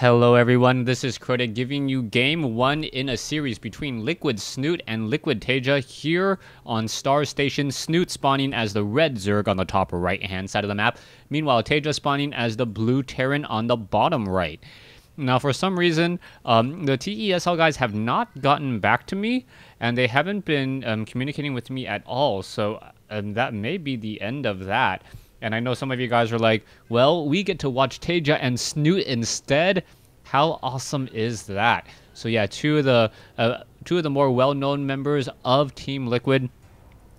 Hello everyone, this is Critic giving you game 1 in a series between Liquid Snute and Liquid Taeja here on Star Station. Snute spawning as the red Zerg on the top right hand side of the map, meanwhile Taeja spawning as the blue Terran on the bottom right. Now for some reason, the TESL guys have not gotten back to me, and they haven't been communicating with me at all, so that may be the end of that. And I know some of you guys are like, well, we get to watch Taeja and Snute instead. How awesome is that? So yeah, two of the more well-known members of Team Liquid.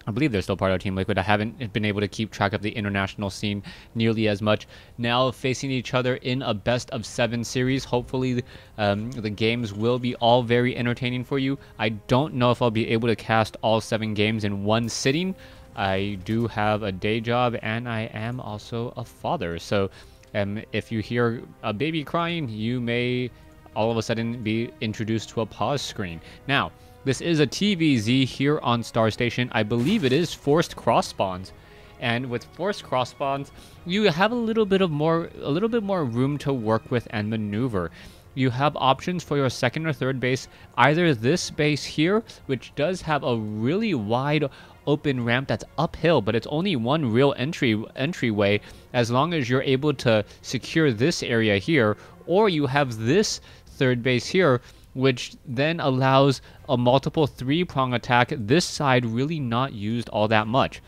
I believe they're still part of Team Liquid. I haven't been able to keep track of the international scene nearly as much. Now facing each other in a best-of-7 series. Hopefully the games will be all very entertaining for you. I don't know if I'll be able to cast all 7 games in one sitting. I do have a day job, and I am also a father. So if you hear a baby crying, you may all of a sudden be introduced to a pause screen. Now, this is a TVZ here on Star Station. I believe it is forced cross spawns. And with forced cross spawns, you have a little bit more room to work with and maneuver. You have options for your second or third base, either this base here, which does have a really wide open ramp that's uphill, but it's only one real entryway as long as you're able to secure this area here, or you have this third base here, which then allows a multiple 3-prong attack, this side really not used all that much.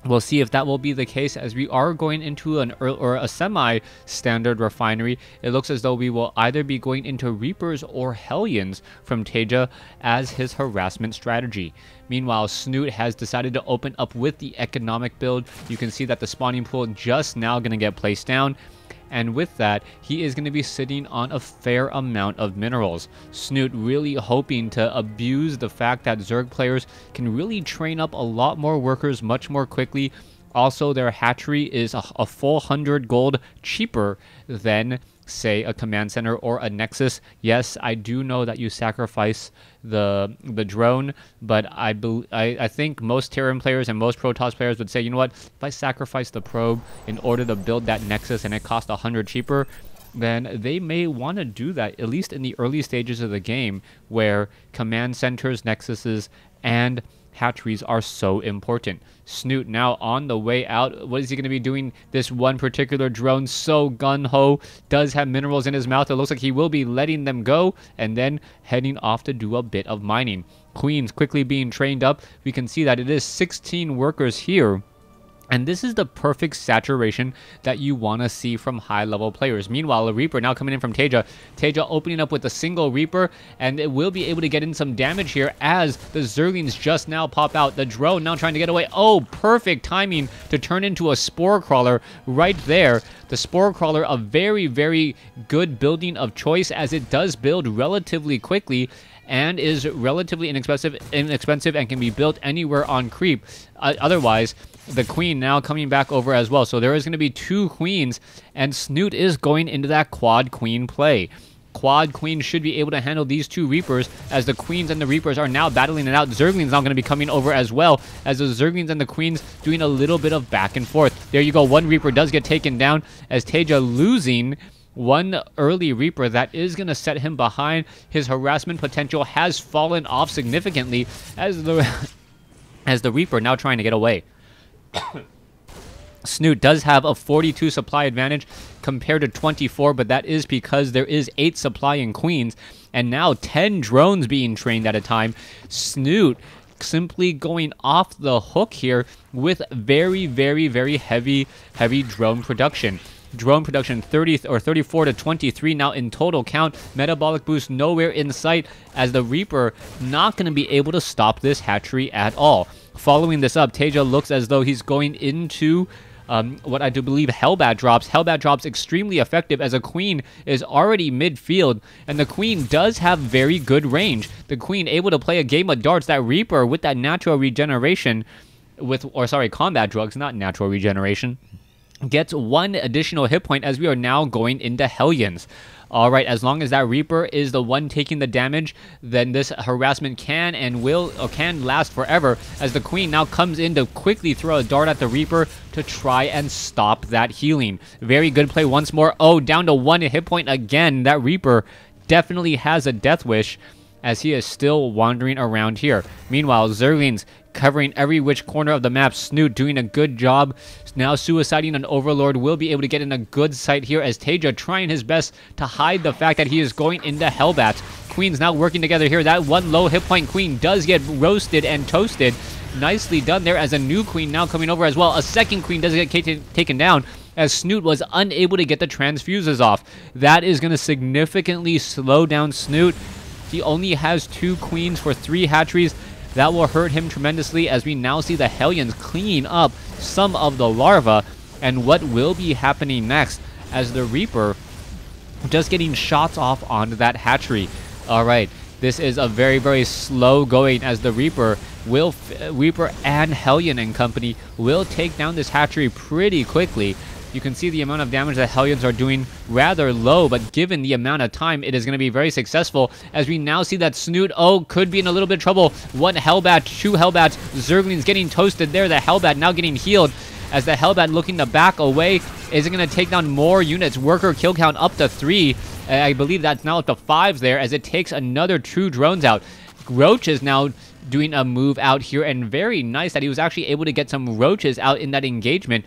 We'll see if that will be the case, as we are going into a semi-standard refinery. It looks as though we will either be going into Reapers or Hellions from Taeja as his harassment strategy. Meanwhile, Snute has decided to open up with the economic build. You can see that the spawning pool just now going to get placed down. And with that, he is going to be sitting on a fair amount of minerals. Snute really hoping to abuse the fact that Zerg players can really train up a lot more workers much more quickly. Also, their hatchery is a full 100 gold cheaper than, say, a command center or a nexus. Yes, I do know that you sacrifice the drone, but I think most Terran players and most Protoss players would say, you know what, if I sacrifice the probe in order to build that nexus and it costs 100 cheaper, then they may want to do that, at least in the early stages of the game, where command centers, nexuses, and hatcheries are so important. Snute now on the way out. What is he going to be doing? This one particular drone, so gun-ho, does have minerals in his mouth. It looks like he will be letting them go and then heading off to do a bit of mining. Queens quickly being trained up. We can see that it is 16 workers here. And this is the perfect saturation that you want to see from high-level players. Meanwhile, a Reaper now coming in from Taeja. Taeja opening up with a single Reaper, and it will be able to get in some damage here as the Zerglings just now pop out. The drone now trying to get away. Oh, perfect timing to turn into a Spore Crawler right there. The Spore Crawler, a very, very good building of choice, as it does build relatively quickly and is relatively inexpensive and can be built anywhere on creep. Otherwise, the Queen now coming back over as well. So there is going to be 2 Queens, and Snute is going into that Quad Queen play. Quad Queen should be able to handle these 2 Reapers, as the Queens and the Reapers are now battling it out. Zerglings now going to be coming over as well, as the Zerglings and the Queens doing a little bit of back and forth. There you go. One Reaper does get taken down, as Taeja losing one early Reaper. That is going to set him behind. His harassment potential has fallen off significantly as the Reaper now trying to get away. Snute does have a 42 supply advantage compared to 24, but that is because there is 8 supply in Queens, and now 10 drones being trained at a time. Snute simply going off the hook here with very, very, very heavy drone production. Drone production 34 to 23 now in total count. Metabolic boost nowhere in sight, as the Reaper not going to be able to stop this hatchery at all. Following this up, Taeja looks as though he's going into what I do believe Hellbat drops. Hellbat drops extremely effective, as a Queen is already midfield, and the Queen does have very good range. The Queen able to play a game of darts. That Reaper with that natural regeneration combat drugs, not natural regeneration. gets 1 additional hit point as we are now going into Hellions. Alright, as long as that Reaper is the one taking the damage, then this harassment can last forever, as the Queen now comes in to quickly throw a dart at the Reaper to try and stop that healing. Very good play once more. Oh, down to 1 hit point again. That Reaper definitely has a death wish, as he is still wandering around here. Meanwhile, Zerglings covering every which corner of the map. Snute doing a good job. Now suiciding an Overlord will be able to get in a good sight here, as Taeja trying his best to hide the fact that he is going into Hellbats. Queens now working together here. That 1 low hit point Queen does get roasted and toasted. Nicely done there, as a new Queen now coming over as well. A second Queen does get taken down, as Snute was unable to get the transfuses off. That is going to significantly slow down Snute. He only has 2 Queens for 3 hatcheries. That will hurt him tremendously, as we now see the Hellions cleaning up some of the larvae. And what will be happening next, as the Reaper just getting shots off onto that hatchery. Alright, this is a very, very slow going, as the Reaper and Hellion and company will take down this hatchery pretty quickly. You can see the amount of damage that Hellions are doing rather low, but given the amount of time, it is going to be very successful, as we now see that Snute, could be in a little bit of trouble. 1 Hellbat, 2 Hellbats, Zerglings getting toasted there. The Hellbat now getting healed, as the Hellbat looking to back away. Is it going to take down more units? Worker kill count up to 3. I believe that's now up to 5 there, as it takes another 2 drones out. Roach is now doing a move out here, and very nice that he was actually able to get some Roaches out in that engagement.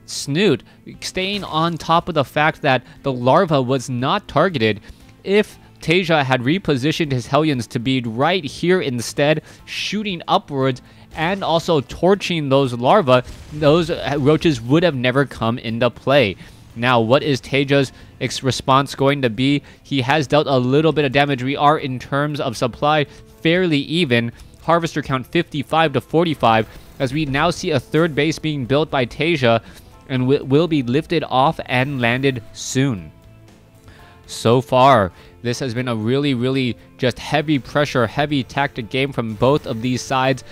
Snute staying on top of the fact that the larva was not targeted. If Taeja had repositioned his Hellions to be right here instead, shooting upwards and also torching those larvae, those Roaches would have never come into play. Now, what is Taeja's response going to be? He has dealt a little bit of damage. We are, in terms of supply, fairly even. Harvester count 55 to 45, as we now see a 3rd base being built by Taeja, and will be lifted off and landed soon. So far, this has been a really, really just heavy pressure, heavy tactic game from both of these sides.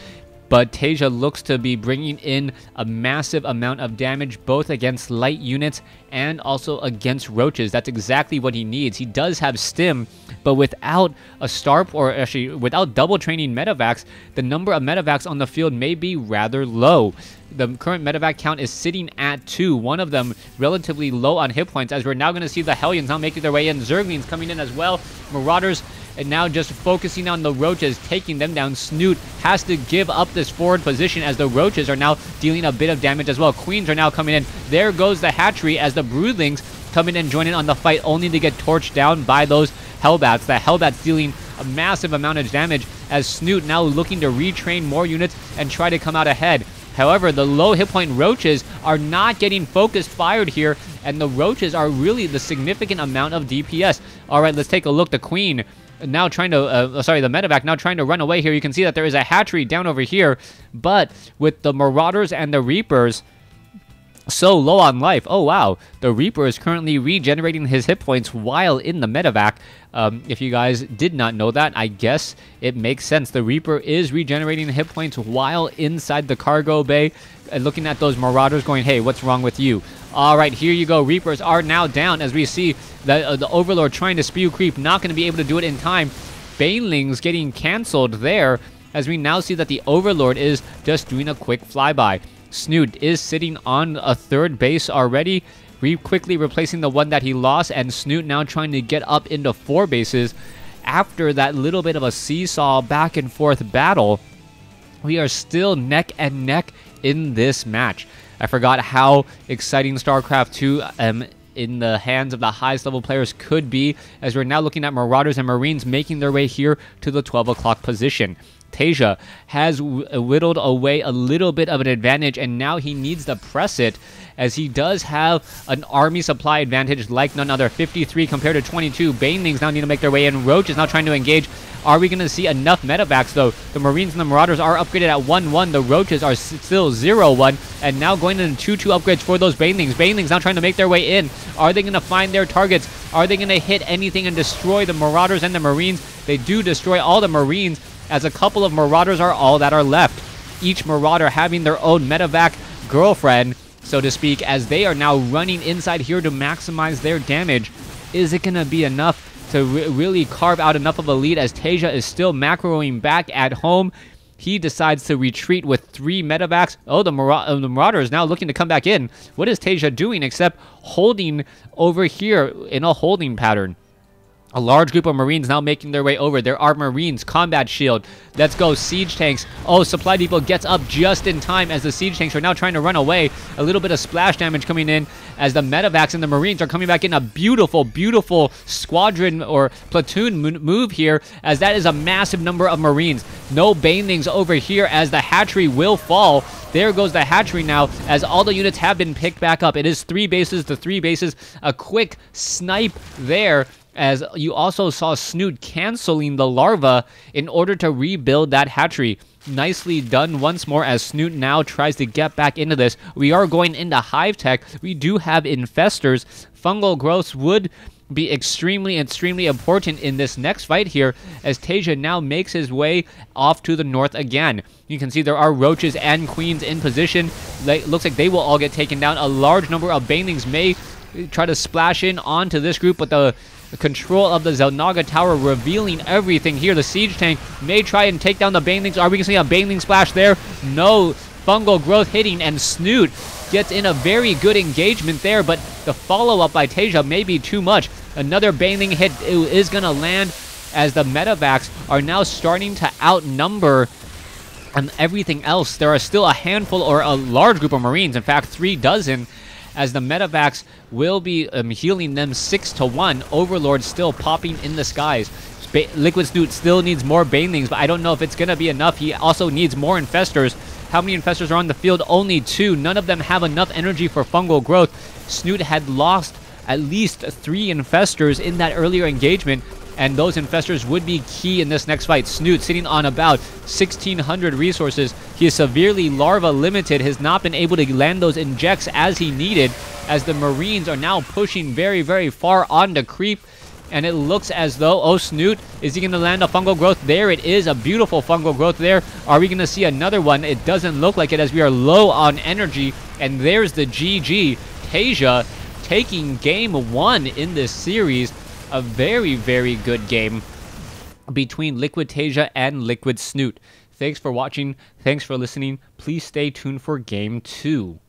But Taeja looks to be bringing in a massive amount of damage, both against light units and also against Roaches. That's exactly what he needs. He does have Stim, but without without double training medevacs, the number of medevacs on the field may be rather low. The current medevac count is sitting at 2, one of them relatively low on hit points, as we're now going to see the Hellions now making their way in. Zerglings coming in as well. Marauders, and now just focusing on the Roaches, taking them down. Snute has to give up this forward position, as the Roaches are now dealing a bit of damage as well. Queens are now coming in. There goes the hatchery, as the Broodlings come in and join in on the fight, only to get torched down by those Hellbats. The Hellbats dealing a massive amount of damage, as Snute now looking to retrain more units and try to come out ahead. However, the low hit point Roaches are not getting focused fired here, and the Roaches are really the significant amount of DPS. Alright, let's take a look. The Queen now trying to, the medevac now trying to run away here. You can see that there is a hatchery down over here, but with the Marauders and the Reapers so low on life. Oh wow, the Reaper is currently regenerating his hit points while in the medevac. If you guys did not know that, I guess it makes sense. The Reaper is regenerating hit points while inside the cargo bay, looking at those Marauders going, hey, what's wrong with you? Alright, here you go. Reapers are now down, as we see the Overlord trying to spew creep, not going to be able to do it in time. Banelings getting cancelled there, as we now see that the Overlord is just doing a quick flyby. Snute is sitting on a 3rd base already, quickly replacing the one that he lost, and Snute now trying to get up into 4 bases. After that little bit of a seesaw back and forth battle, we are still neck and neck in this match. I forgot how exciting StarCraft 2 in the hands of the highest level players could be, as we're now looking at Marauders and Marines making their way here to the 12 o'clock position. Taeja has whittled away a little bit of an advantage, and now he needs to press it, as he does have an army supply advantage like none other. 53 compared to 22. Banelings now need to make their way in. Roach is now trying to engage. Are we going to see enough medevacs, though? The Marines and the Marauders are upgraded at 1-1. The Roaches are still 0-1, and now going into 2-2 upgrades for those Banelings. Banelings now trying to make their way in. Are they going to find their targets? Are they going to hit anything and destroy the Marauders and the Marines? They do destroy all the Marines, as a couple of Marauders are all that are left. Each Marauder having their own medevac girlfriend, so to speak, as they are now running inside here to maximize their damage. Is it going to be enough to really carve out enough of a lead, as Taeja is still macroing back at home? He decides to retreat with 3 medevacs. Oh, the Marauder is now looking to come back in. What is Taeja doing except holding over here in a holding pattern? A large group of Marines now making their way over. There are Marines, combat shield. Let's go, siege tanks. Oh, supply depot gets up just in time as the siege tanks are now trying to run away. A little bit of splash damage coming in as the medevacs and the Marines are coming back in. A beautiful, beautiful squadron or platoon move here, as that is a massive number of Marines. No banelings over here as the hatchery will fall. There goes the hatchery now, as all the units have been picked back up. It is 3 bases to 3 bases. A quick snipe there, as you also saw Snute canceling the larva in order to rebuild that hatchery. Nicely done once more, as Snute now tries to get back into this. We are going into hive tech. We do have infestors. Fungal growths would be extremely important in this next fight here, as Taeja now makes his way off to the north again. You can see there are roaches and queens in position. Looks like they will all get taken down. A large number of banelings may try to splash in onto this group, but the control of the Zelnaga tower revealing everything here. The siege tank may try and take down the banelings. Are we going to see a baneling splash there? No. Fungal growth hitting, and Snute gets in a very good engagement there, but the follow-up by Taeja may be too much. Another baneling hit is going to land, as the medevacs are now starting to outnumber everything else. There are still a handful, or a large group of Marines, in fact 3 dozen, as the medevacs will be healing them 6 to 1. Overlord still popping in the skies. Liquid Snute still needs more banelings, but I don't know if it's going to be enough. He also needs more infestors. How many infestors are on the field? Only 2. None of them have enough energy for fungal growth. Snute had lost at least 3 infestors in that earlier engagement, and those infestors would be key in this next fight. Snute sitting on about 1,600 resources. He is severely larva limited, has not been able to land those injects as he needed, as the Marines are now pushing very, very far on the creep. And it looks as though, oh, Snute, is he going to land a fungal growth? There it is, a beautiful fungal growth there. Are we going to see another one? It doesn't look like it, as we are low on energy. And there's the GG. Taeja taking game 1 in this series. A very, very good game between Liquid Taeja and Liquid Snute. Thanks for watching. Thanks for listening. Please stay tuned for game 2.